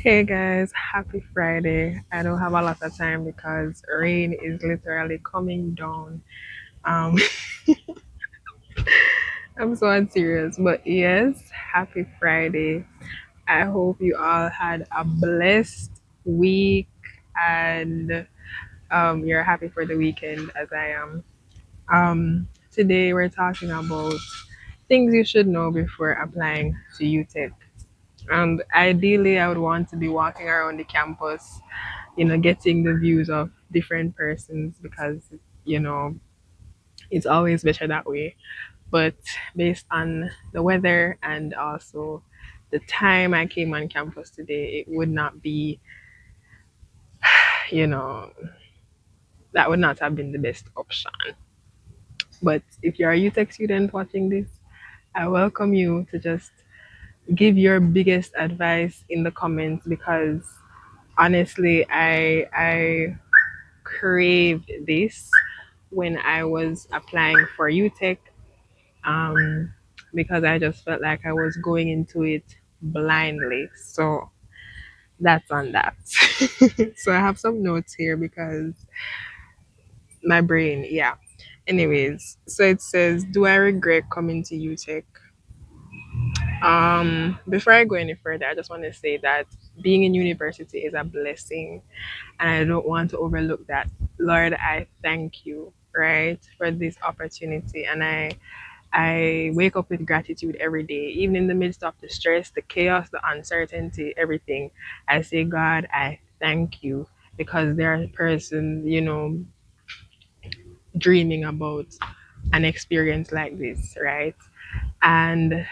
Hey guys, happy Friday. I don't have a lot of time because rain is literally coming down. Um, I'm so unserious, but yes, happy Friday. I hope you all had a blessed week and you're happy for the weekend as I am. Today we're talking about things you should know before applying to UTech. And ideally, I would want to be walking around the campus, getting the views of different persons because, you know, it's always better that way. But based on the weather and also the time I came on campus today, it would not be, you know, that would not have been the best option. But if you're a UTech student watching this, I welcome you to just give your biggest advice in the comments because honestly, I craved this when I was applying for UTech, um, because I just felt like I was going into it blindly. So that's on that. So I have some notes here because my brain, yeah. Anyways, so it says, do I regret coming to UTech? Before I go any further, I just want to say that being in university is a blessing and I don't want to overlook that. Lord, I thank you, right, for this opportunity. And I wake up with gratitude every day, even in the midst of the stress, the chaos, the uncertainty, everything. I say, God, I thank you because there are persons, dreaming about an experience like this, right? And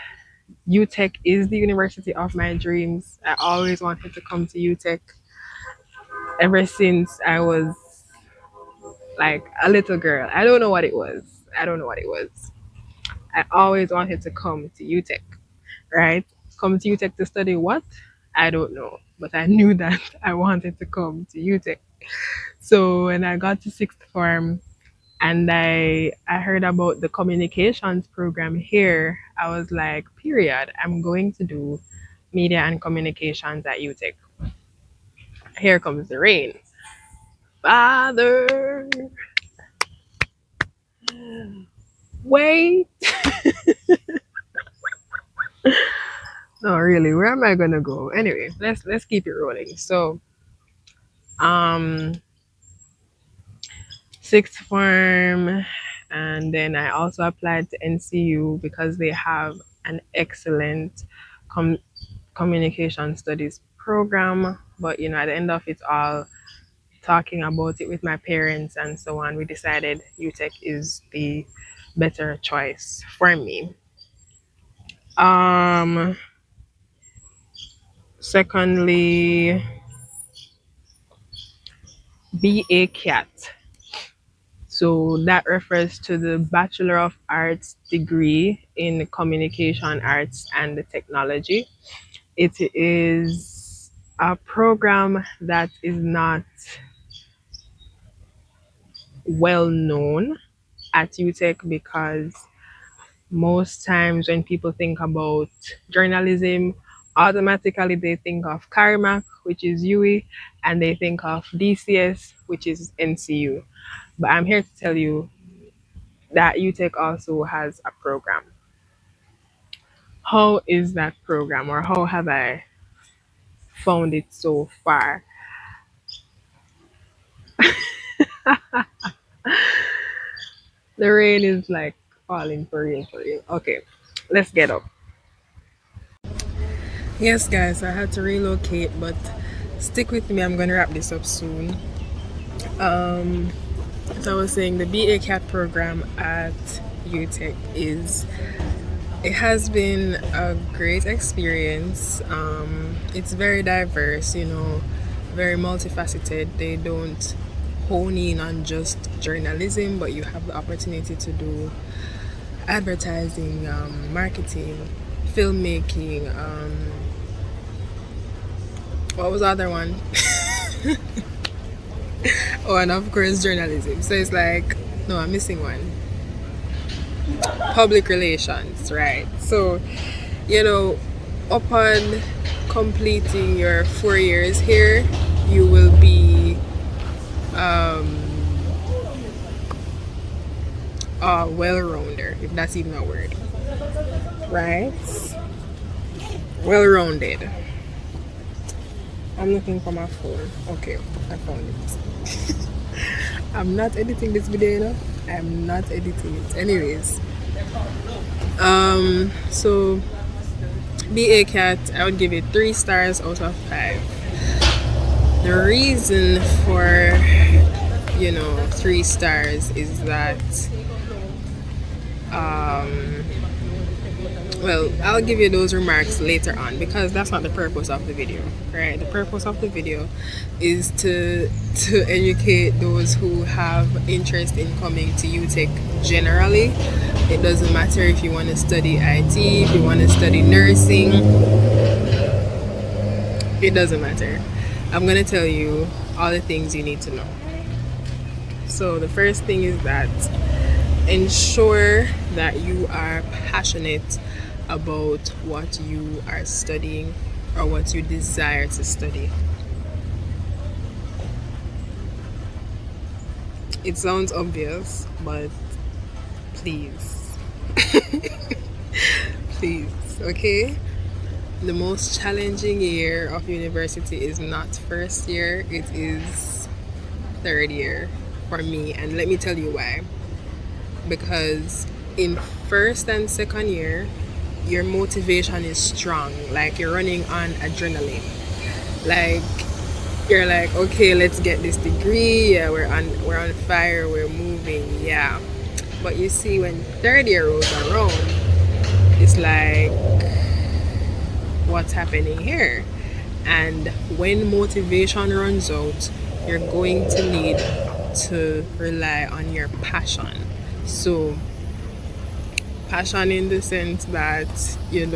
UTech is the university of my dreams. I always wanted to come to UTech ever since I was like a little girl. I don't know what it was. I don't know what it was. I always wanted to come to UTech, right? Come to UTech to study what? I don't know. But I knew that I wanted to come to UTech. So when I got to sixth form and I heard about the communications program here, I was like, period, I'm going to do media and communications at UTech. Here comes the rain. Father, wait. No, really, where am I gonna go? Anyway, let's keep it rolling. So, um, sixth form, and then I also applied to NCU because they have an excellent com- communication studies program. But at the end of it all, talking about it with my parents and so on, we decided UTech is the better choice for me. Um, Secondly, BACAT. So that refers to the Bachelor of Arts degree in Communication Arts and Technology. It is a program that is not well known at UTech because most times when people think about journalism, automatically they think of CARIMAC, which is UE, and they think of DCS, which is NCU. But I'm here to tell you that UTech also has a program. How is that program, or how have I found it so far? The rain is like falling for real, for real. Okay, let's get up. Yes, guys, I had to relocate, but stick with me. I'm gonna wrap this up soon. Um, as I was saying, the BACAT program at UTech is it has been a great experience. It's very diverse, very multifaceted. They don't hone in on just journalism, but you have the opportunity to do advertising, marketing, filmmaking. What was the other one? Oh, and of course, journalism. So it's like, no, I'm missing one. Public relations, right? So, you know, upon completing your 4 years here, you will be a well-rounder, if that's even a word, right? Well-rounded. I'm looking for my phone. Okay, I found it. I'm not editing this video, you know. I'm not editing it. Anyways, so BACAT, I would give it 3 stars out of 5. The reason for 3 stars is that well, I'll give you those remarks later on because that's not the purpose of the video, right? The purpose of the video is to educate those who have interest in coming to UTech generally. It doesn't matter if you want to study IT, if you want to study nursing, it doesn't matter. I'm going to tell you all the things you need to know. So the first thing is that ensure that you are passionate about what you are studying or what you desire to study. It sounds obvious, but please, please, okay? The most challenging year of university is not first year, it is third year for me, and let me tell you why. Because in first and second year, your motivation is strong, like you're running on adrenaline, like you're like, okay, let's get this degree, yeah, we're on fire, we're moving, yeah. But you see, when third year rolls around, it's like, what's happening here? And when motivation runs out, you're going to need to rely on your passion. So passion in the sense that you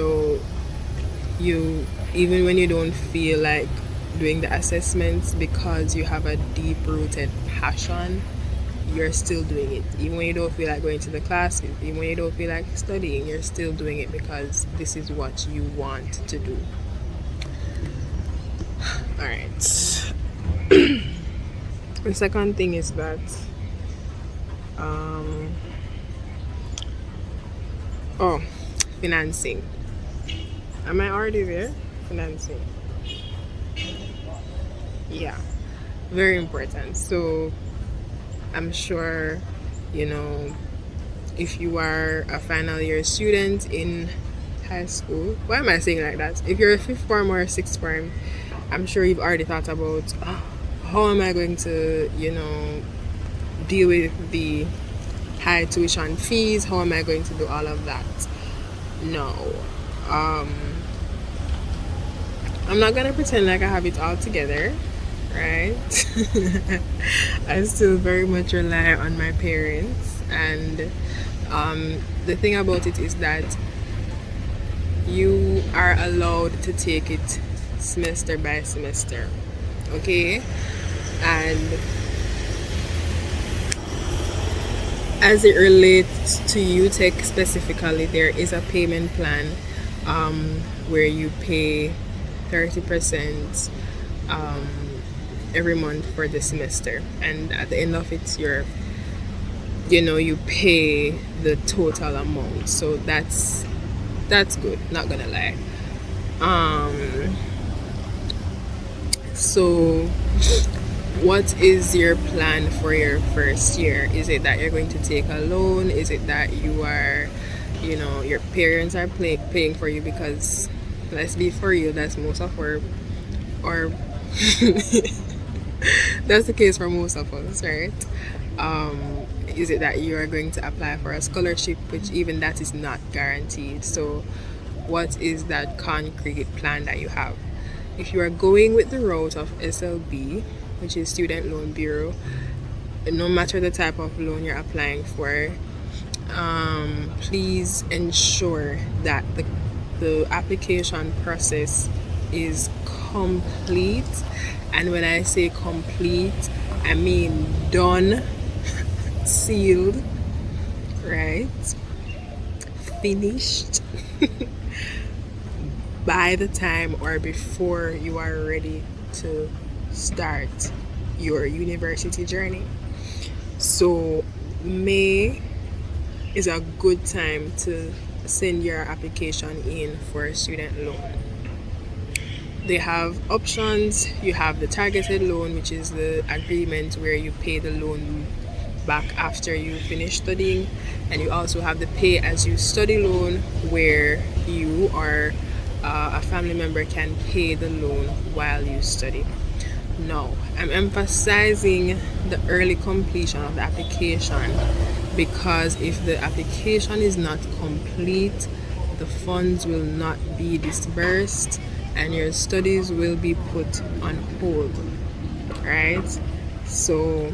even when you don't feel like doing the assessments, because you have a deep-rooted passion, you're still doing it. Even when you don't feel like going to the classes, even when you don't feel like studying, you're still doing it because this is what you want to do. All right. The second thing is that financing. Am I already there? Financing. Yeah, very important. So I'm sure if you are a final year student in high school, why am I saying like that? If you're a 5th form or a 6th form, I'm sure you've already thought about how am I going to deal with the high tuition fees, how am I going to do all of that. No, I'm not gonna pretend like I have it all together, right? I still very much rely on my parents, and the thing about it is that you are allowed to take it semester by semester, okay? And as it relates to UTech specifically, there is a payment plan where you pay 30% every month for the semester, and at the end of it, you pay the total amount. So that's good, not gonna lie. So what is your plan for your first year? Is it that you're going to take a loan? Is it that you are your parents are paying for you? Because let's be for you, that's most of our or that's the case for most of us, right? Is it that you are going to apply for a scholarship, which even that is not guaranteed? So what is that concrete plan that you have? If you are going with the route of SLB, which is Student Loan Bureau, no matter the type of loan you're applying for, please ensure that the application process is complete. And when I say complete, I mean done, sealed, right? Finished by the time or before you are ready to start your university journey. So, May is a good time to send your application in for a student loan. They have options. You have the targeted loan, which is the agreement where you pay the loan back after you finish studying, and you also have the pay as you study loan, where you or a family member can pay the loan while you study. No, I'm emphasizing the early completion of the application, because if the application is not complete, the funds will not be disbursed and your studies will be put on hold, right? So,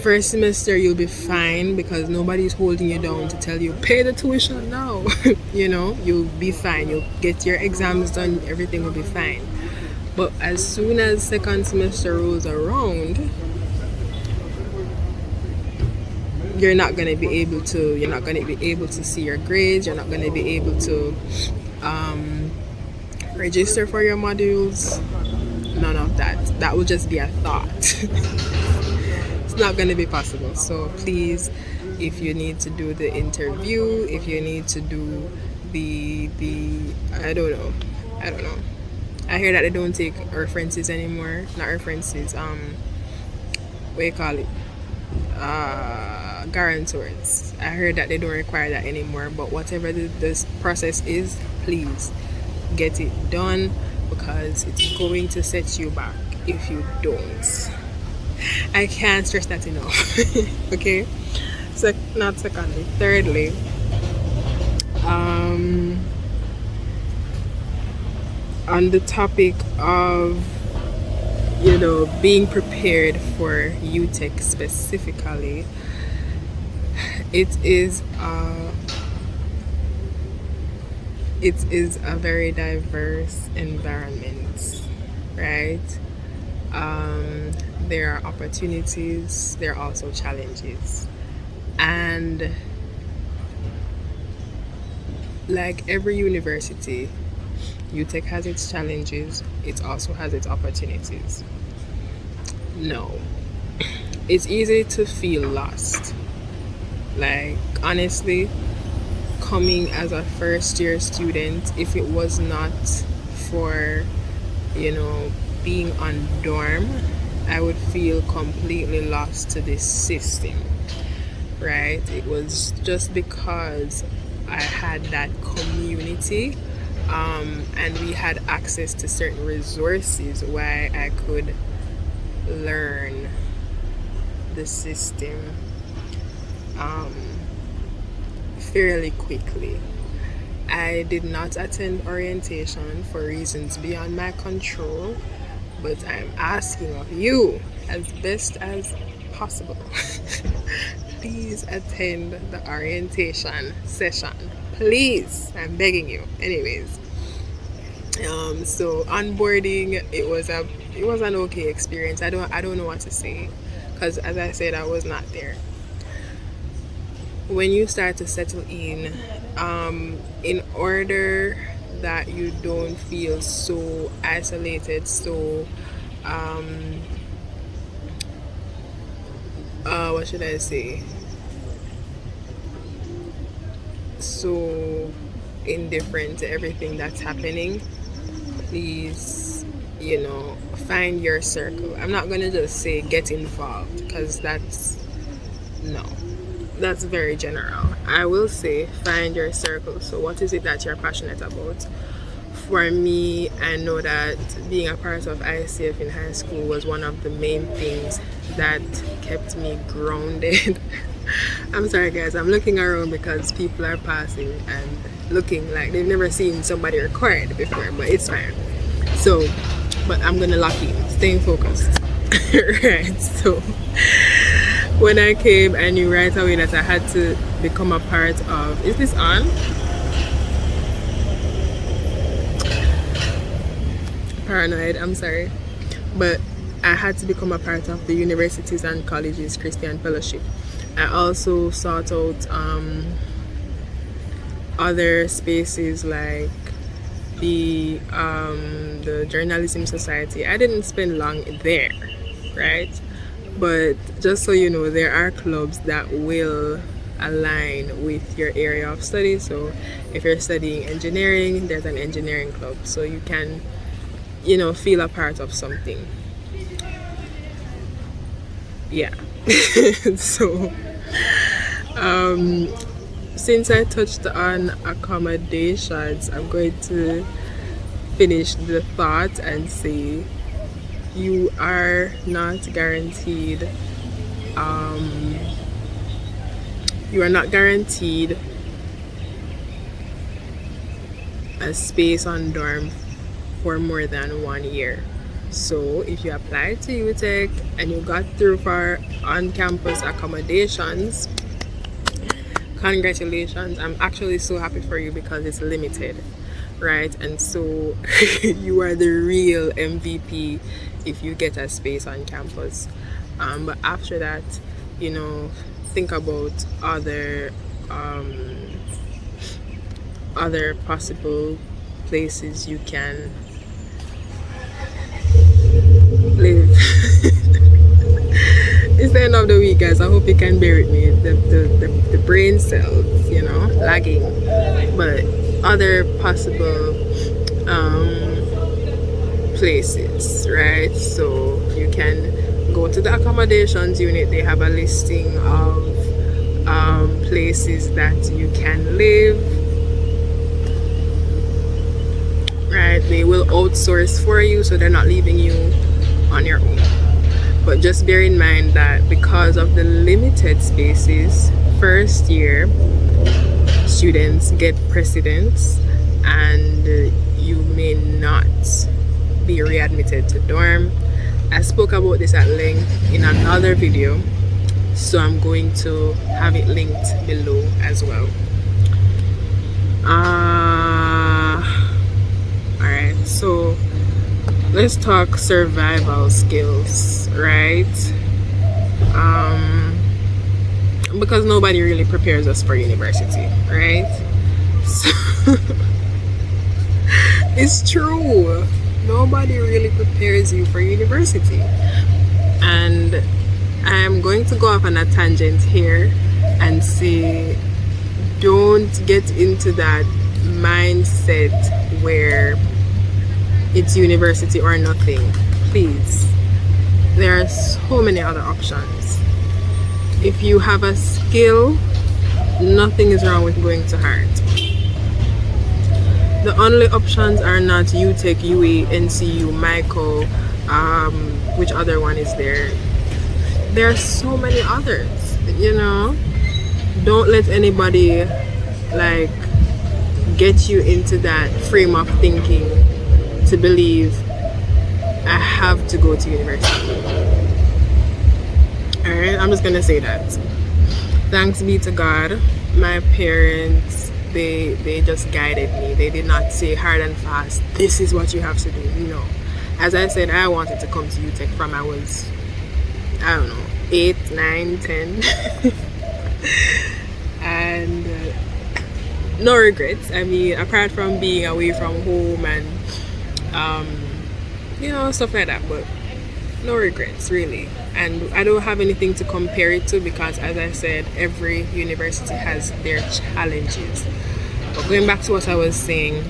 first semester you'll be fine because nobody's holding you down to tell you pay the tuition now. You'll be fine. You'll get your exams done, everything will be fine. But as soon as second semester rolls around, you're not going to be able to see your grades. You're not going to be able to register for your modules. None of that. That will just be a thought. It's not going to be possible. So please, if you need to do the interview, if you need to do the I don't know. I hear that they don't take references anymore. Not references. What do you call it? Guarantors. I heard that they don't require that anymore. But whatever this process is, please get it done, because it's going to set you back if you don't. I can't stress that enough. Okay. So not secondly. Thirdly, on the topic of being prepared for UTech specifically, it is a very diverse environment, right? There are opportunities, there are also challenges, and like every university, UTech has its challenges, it also has its opportunities. No, it's easy to feel lost. Like, honestly, coming as a first year student, if it was not for, being on dorm, I would feel completely lost to this system, right? It was just because I had that community, and we had access to certain resources why I could learn the system fairly quickly. I did not attend orientation for reasons beyond my control, but I'm asking of you, as best as possible, please attend the orientation session. Please, I'm begging you. Anyways, so onboarding, it was an okay experience. I don't know what to say, because as I said, I was not there. When you start to settle in order that you don't feel so isolated, so what should I say, so indifferent to everything that's happening, please, find your circle. I'm not gonna just say get involved, because that's very general. I will say find your circle. So what is it that you're passionate about? For me, I know that being a part of ICF in high school was one of the main things that kept me grounded. I'm sorry guys, I'm looking around because people are passing and looking like they've never seen somebody record before, but it's fine. So, but I'm gonna lock in, staying focused. Right, so when I came, I knew right away that I had to become a part of, is this on? Paranoid, I'm sorry. But I had to become a part of the Universities and Colleges Christian Fellowship. I also sought out other spaces like the Journalism Society. I didn't spend long there, right? But just so you know, there are clubs that will align with your area of study. So if you're studying engineering, there's an engineering club, so you can, feel a part of something. Yeah. So since I touched on accommodations, I'm going to finish the thought and say you are not guaranteed you are not guaranteed a space on dorm for more than 1 year. So if you applied to UTech and you got through for on-campus accommodations, congratulations. I'm actually so happy for you because it's limited, right? And so you are the real MVP if you get a space on campus. But after that, think about other possible places you can live. It's the end of the week, guys. I hope you can bear with me. The brain cells, lagging. But other possible places, right? So you can go to the accommodations unit. They have a listing of places that you can live, right? They will outsource for you, so they're not leaving you on your own. But just bear in mind that because of the limited spaces, first year students get precedence, and you may not be readmitted to dorm. I spoke about this at length in another video, so I'm going to have it linked below as well. Alright, so let's talk survival skills, right? Because nobody really prepares us for university, right? So it's true. Nobody really prepares you for university. And I'm going to go off on a tangent here and say, don't get into that mindset where it's university or nothing. Please. There are so many other options. If you have a skill, nothing is wrong with going to Heart. The only options are not UTech, UE, NCU, MICO, which other one is there? There are so many others, Don't let anybody get you into that frame of thinking to believe I have to go to university. Alright, I'm just gonna say that. Thanks be to God, my parents, they just guided me. They did not say hard and fast, this is what you have to do. No. As I said, I wanted to come to UTech from I was, 8, 9, 10. And no regrets. I mean, apart from being away from home and stuff like that, but no regrets really. And I don't have anything to compare it to because, as I said, every university has their challenges. But going back to what I was saying,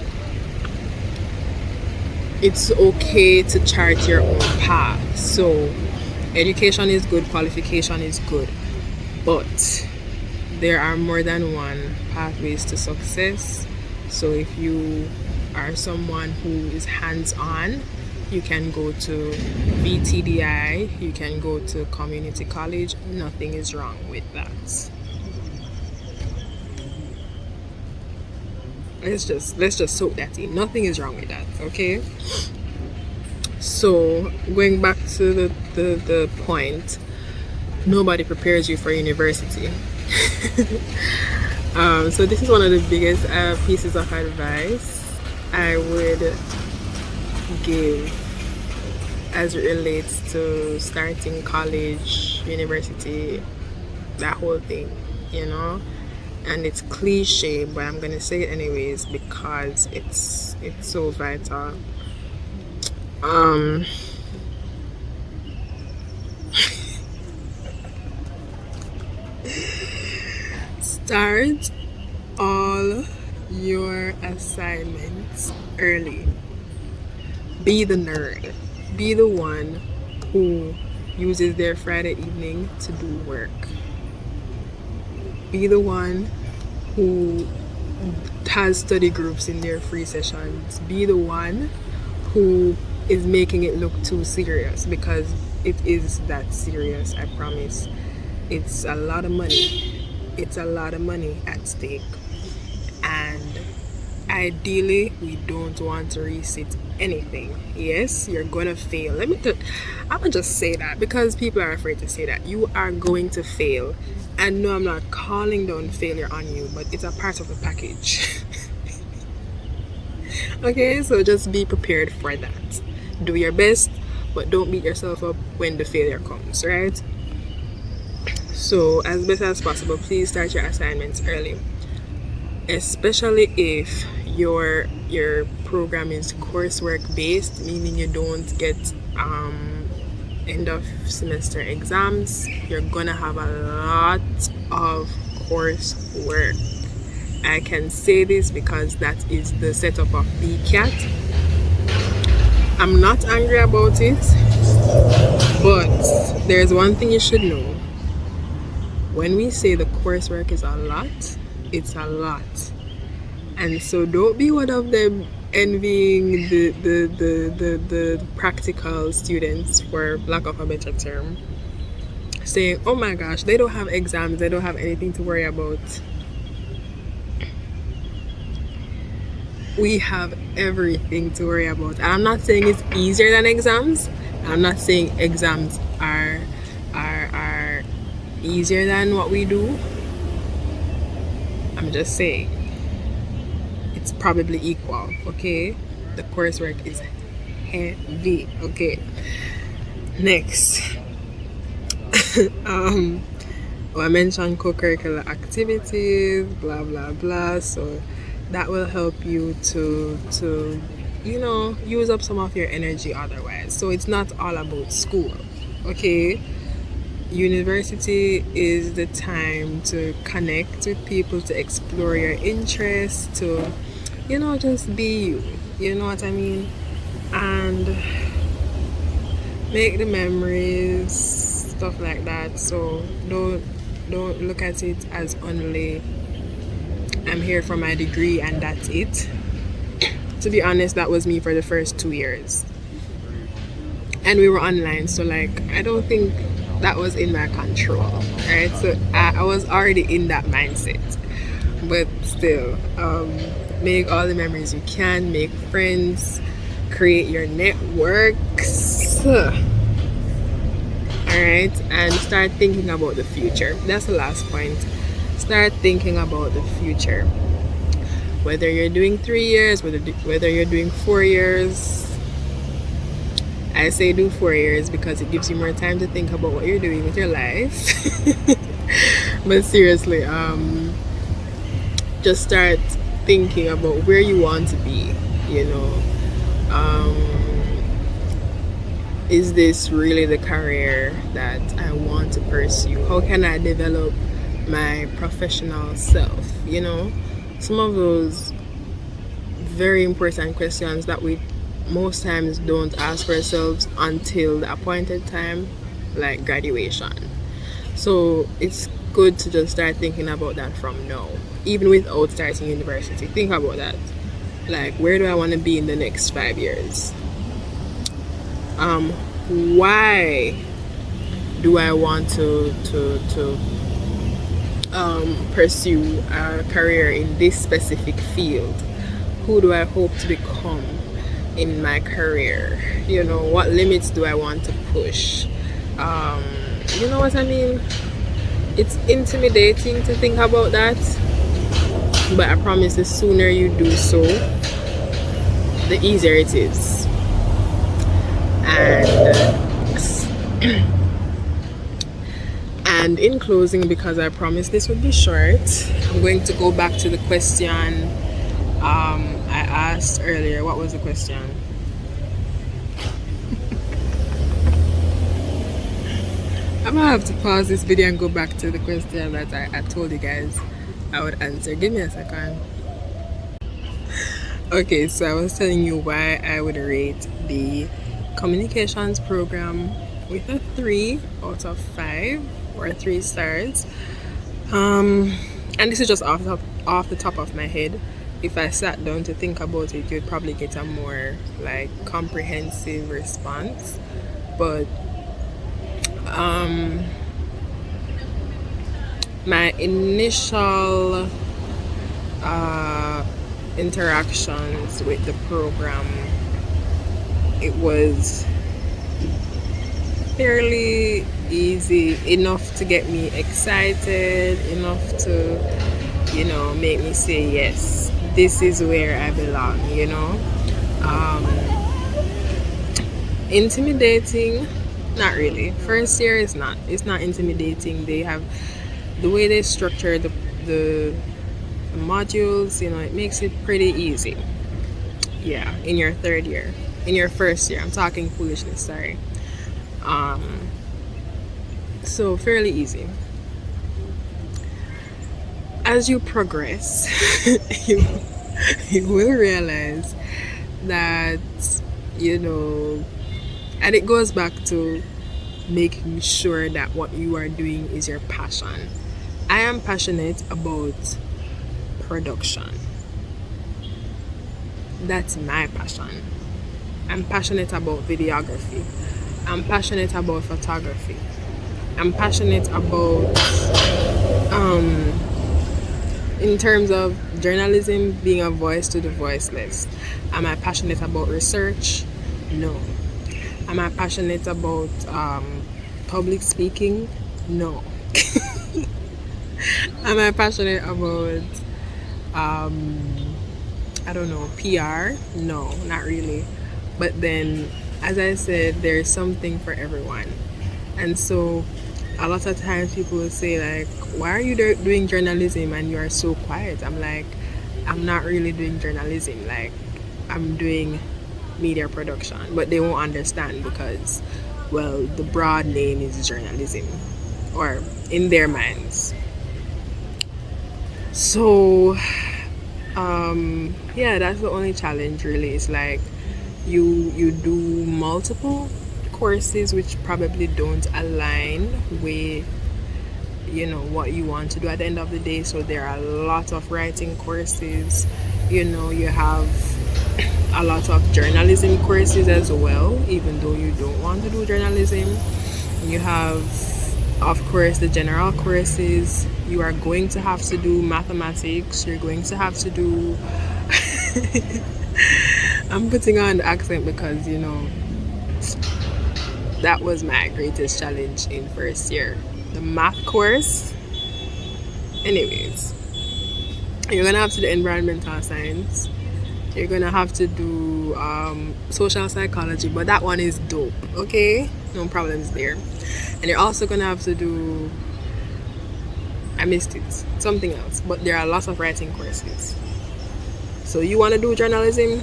it's okay to chart your own path. So education is good, qualification is good, but there are more than one pathways to success. So if you are someone who is hands-on, you can go to VTDI, you can go to community college. Nothing is wrong with that. Let's just soak that in. Nothing is wrong with that, okay? So going back to the point, nobody prepares you for university. So this is one of the biggest pieces of advice I would give as it relates to starting college, university, that whole thing, and it's cliche, but I'm gonna say it anyways because it's so vital. Um, start all your assignments early. Be the nerd. Be the one who uses their Friday evening to do work. Be the one who has study groups in their free sessions. Be the one who is making it look too serious, because it is that serious, I promise. It's a lot of money. It's a lot of money at stake. And ideally, we don't want to resit anything. Yes, you're gonna fail. I'm gonna just say that, because people are afraid to say that. You are going to fail. And no, I'm not calling down failure on you, but it's a part of the package. Okay, so just be prepared for that. Do your best, but don't beat yourself up when the failure comes, right? So, as best as possible, please start your assignments early, especially if your program is coursework based, meaning you don't get end of semester exams. You're gonna have a lot of coursework. I can say this because that is the setup of BACAT. I'm not angry about it, but there's one thing you should know. When we say the coursework is a lot, it's a lot. And so don't be one of them envying the practical students, for lack of a better term, saying, oh my gosh, they don't have exams, they don't have anything to worry about. We have everything to worry about. And I'm not saying it's easier than exams. I'm not saying exams are easier than what we do. I'm just saying it's probably equal. Okay, the coursework is heavy. Okay, next. I mentioned co-curricular activities, blah blah blah. So that will help you to use up some of your energy otherwise. So it's not all about school. Okay, university is the time to connect with people, to explore your interests, to just be you. You know what I mean? And make the memories, stuff like that. So don't look at it as only I'm here for my degree and that's it. To be honest, that was me for the first 2 years. And we were online, so I don't think that was in my control. Right? So I was already in that mindset. But still, make all the memories you can, make friends, create your networks. Alright, and start thinking about the future. That's the last point. Start thinking about the future. Whether you're doing 3 years, whether you're doing 4 years. I say do 4 years because it gives you more time to think about what you're doing with your life. But seriously, just start thinking about where you want to be. Is this really the career that I want to pursue? How can I develop my professional self? Some of those very important questions that we most times don't ask ourselves until the appointed time, like graduation. So it's good to just start thinking about that from now, even without starting university. Think about that. Where do I want to be in the next 5 years? Why do I want to pursue a career in this specific field? Who do I hope to become in my career? What limits do I want to push? You know what I mean? It's intimidating to think about that, but I promise the sooner you do so, the easier it is. And in closing, because I promised this would be short, I'm going to go back to the question I asked earlier. What was the question? I'm gonna have to pause this video and go back to the question that I told you guys I would answer. Give me a second. Okay, so I was telling you why I would rate the communications program with a 3 out of 5 or 3 stars. And this is just off the top of my head. If I sat down to think about it, you'd probably get a more like comprehensive response. But my initial interactions with the program, it was fairly easy, enough to get me excited, enough to, make me say, yes, this is where I belong. Intimidating, not really. First year is not. It's not intimidating. They have the way they structure the modules, it makes it pretty easy. Yeah, in your third year. In your first year. I'm talking foolishness, sorry. So fairly easy. As you progress, you will realize that, and it goes back to making sure that what you are doing is your passion. I am passionate about production. That's my passion. I'm passionate about videography. I'm passionate about photography. I'm passionate about, in terms of journalism, being a voice to the voiceless. Am I passionate about research? No. Am I passionate about public speaking? No. Am I passionate about, I don't know, PR? No, not really. But then, as I said, there's something for everyone. And so, a lot of times people will say, like, why are you doing journalism and you are so quiet? I'm like, I'm not really doing journalism. Like, I'm doing media production. But they won't understand because, well, the broad name is journalism, or in their minds. So, yeah, that's the only challenge really. It's like you do multiple courses which probably don't align with what you want to do at the end of the day. So there are a lot of writing courses, you have a lot of journalism courses as well, even though you don't want to do journalism. You have, of course, the general courses. You are going to have to do mathematics. You're going to have to do I'm putting on the accent because that was my greatest challenge in first year, the math course. Anyways, you're gonna have to do environmental science. You're gonna have to do social psychology, but that one is dope. Okay, no problems there. And you're also gonna have to do, I missed it, something else, but there are lots of writing courses. So you want to do journalism,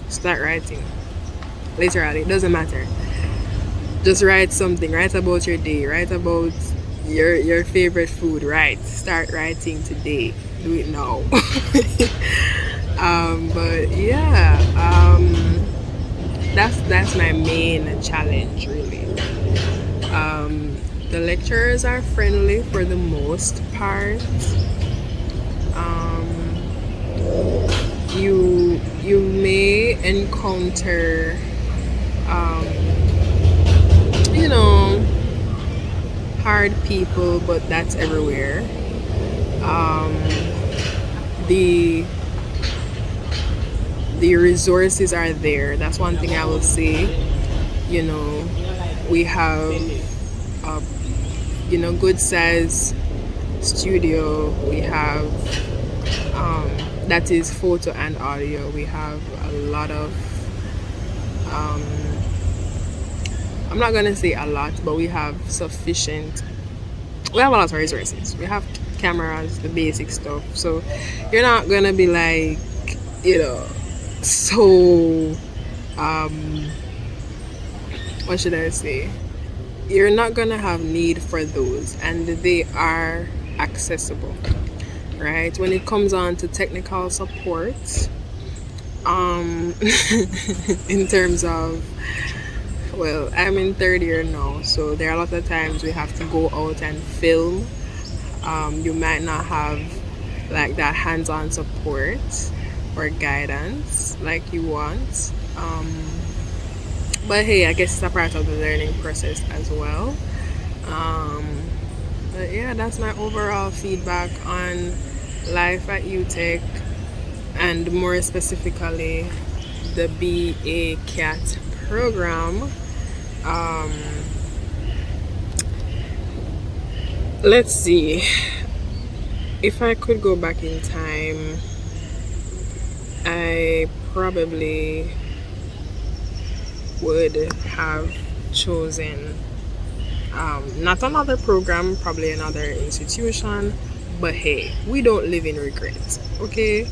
start writing. Literally, it doesn't matter. Just write something. Write about your day. Write about your favorite food. Start writing today. Do it now. But yeah, that's my main challenge really. The lecturers are friendly for the most part. You may encounter hard people, but that's everywhere. The resources are there. That's one thing I will say. We have good size studio. We have that is photo and audio. We have a lot of I'm not gonna say a lot, but we have sufficient we have a lot of resources. We have cameras, the basic stuff. So you're not gonna be like, you know, so um what should I say? You're not gonna have need for those, and they are accessible, right? When it comes on to technical support, um in terms of, well, I'm in third year now, so there are a lot of times we have to go out and film. You might not have like that hands-on support or guidance like you want. But hey, I guess it's a part of the learning process as well. Um, but yeah, that's my overall feedback on life at UTech, and more specifically the BACAT program. Um, let's see. If I could go back in time, I probably would have chosen not another program, probably another institution. But hey, we don't live in regret, okay?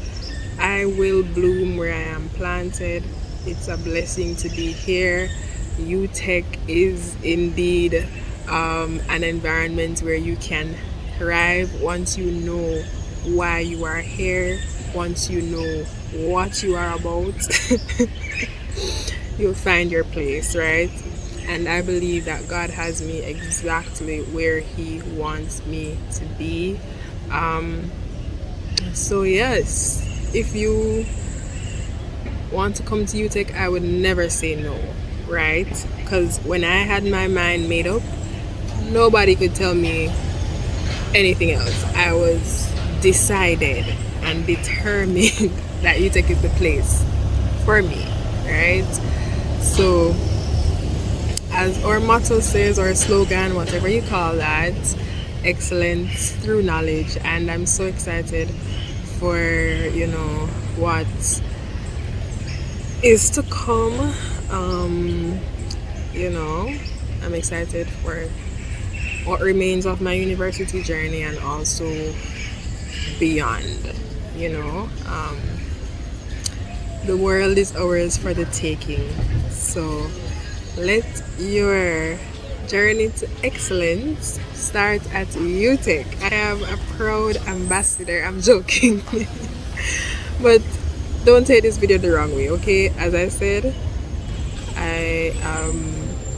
I will bloom where I am planted. It's a blessing to be here. UTech is indeed an environment where you can thrive once you know why you are here, once you know what you are about. You'll find your place, right? And I believe that God has me exactly where He wants me to be. Um, so, yes, if you want to come to UTech, I would never say no, right? Because when I had my mind made up, nobody could tell me anything else. I was decided and determined that UTech is the place for me, right? So, as our motto says, or slogan, whatever you call that, excellence through knowledge. And I'm so excited for, what is to come. You know, I'm excited for what remains of my university journey and also beyond. You know, the world is ours for the taking. So let your journey to excellence start at UTech. I am a proud ambassador. I'm joking. But don't take this video the wrong way, okay? As I said, I am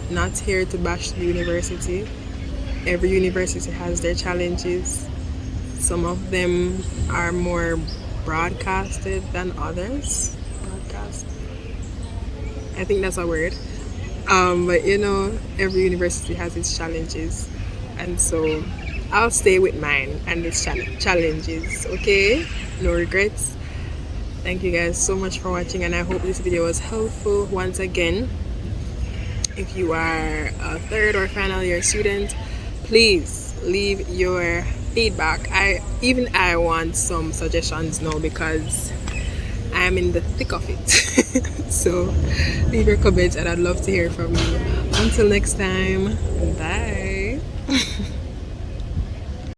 not here to bash the university. Every university has their challenges. Some of them are more broadcasted than others. Broadcast. I think that's a word. But every university has its challenges, and so I'll stay with mine and its challenges. Okay, no regrets. Thank you guys so much for watching, and I hope this video was helpful. Once again, if you are a third or final year student, please leave your feedback. I want some suggestions now because I'm in the thick of it. So leave your comments and I'd love to hear from you. Until next time, bye.